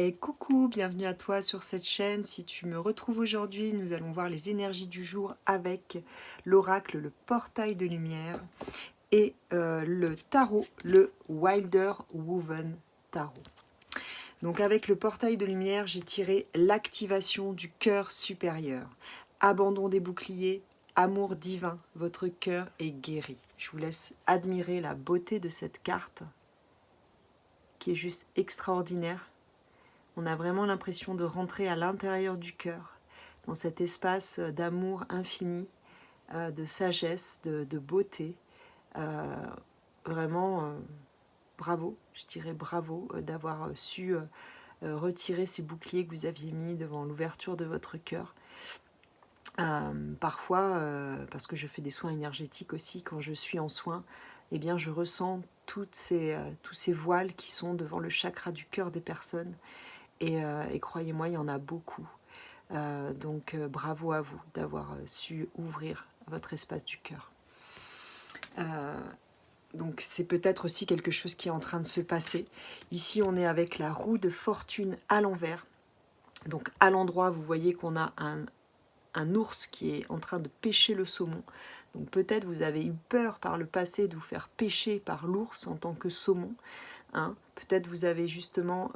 Et coucou, bienvenue à toi sur cette chaîne. Si tu me retrouves aujourd'hui, nous allons voir les énergies du jour avec l'oracle, le portail de lumière et le tarot, le Wilder Woven Tarot. Donc avec le portail de lumière, j'ai tiré l'activation du cœur supérieur. Abandon des boucliers, amour divin, votre cœur est guéri. Je vous laisse admirer la beauté de cette carte qui est juste extraordinaire. On a vraiment l'impression de rentrer à l'intérieur du cœur, dans cet espace d'amour infini, de sagesse, de beauté. Euh, vraiment, bravo, je dirais bravo d'avoir su retirer ces boucliers que vous aviez mis devant l'ouverture de votre cœur. Parfois, parce que je fais des soins énergétiques aussi, quand je suis en soins, eh bien, je ressens tous ces voiles qui sont devant le chakra du cœur des personnes. Et croyez-moi, il y en a beaucoup. Donc bravo à vous d'avoir su ouvrir votre espace du cœur. Donc c'est peut-être aussi quelque chose qui est en train de se passer. Ici, on est avec la roue de fortune à l'envers. Donc à l'endroit, vous voyez qu'on a un ours qui est en train de pêcher le saumon. Donc peut-être vous avez eu peur par le passé de vous faire pêcher par l'ours en tant que saumon. Hein. Peut-être vous avez justement...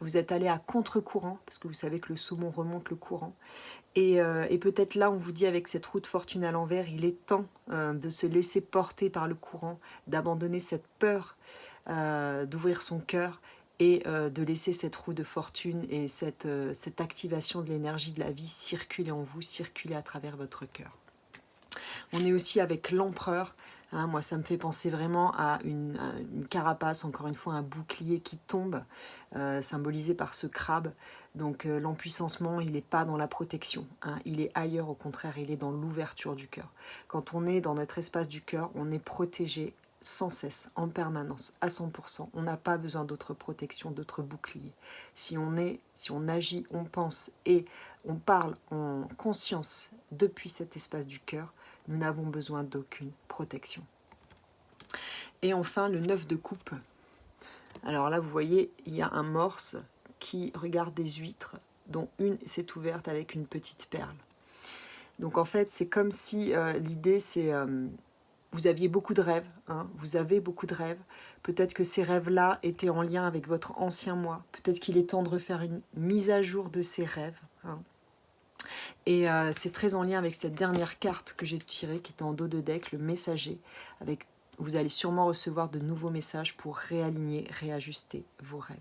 vous êtes allé à contre-courant, parce que vous savez que le saumon remonte le courant. Et peut-être là, on vous dit avec cette roue de fortune à l'envers, il est temps de se laisser porter par le courant, d'abandonner cette peur, d'ouvrir son cœur et de laisser cette roue de fortune et cette activation de l'énergie de la vie circuler en vous, circuler à travers votre cœur. On est aussi avec l'empereur. Hein, moi, ça me fait penser vraiment à une carapace, encore une fois, un bouclier qui tombe, symbolisé par ce crabe. Donc l'empuissancement, il n'est pas dans la protection. Hein, il est ailleurs, au contraire, il est dans l'ouverture du cœur. Quand on est dans notre espace du cœur, on est protégé sans cesse, en permanence, à 100%. On n'a pas besoin d'autres protections, d'autres boucliers. Si on agit, on pense et on parle en conscience depuis cet espace du cœur, nous n'avons besoin d'aucune protection. Et enfin, le 9 de coupe. Alors là, vous voyez, il y a un morse qui regarde des huîtres, dont une s'est ouverte avec une petite perle. Donc en fait, c'est comme si l'idée, c'est... vous aviez beaucoup de rêves, hein, vous avez beaucoup de rêves. Peut-être que ces rêves-là étaient en lien avec votre ancien moi. Peut-être qu'il est temps de refaire une mise à jour de ces rêves. Hein. Et c'est très en lien avec cette dernière carte que j'ai tirée, qui est en dos de deck, le messager. Vous allez sûrement recevoir de nouveaux messages pour réaligner, réajuster vos rêves.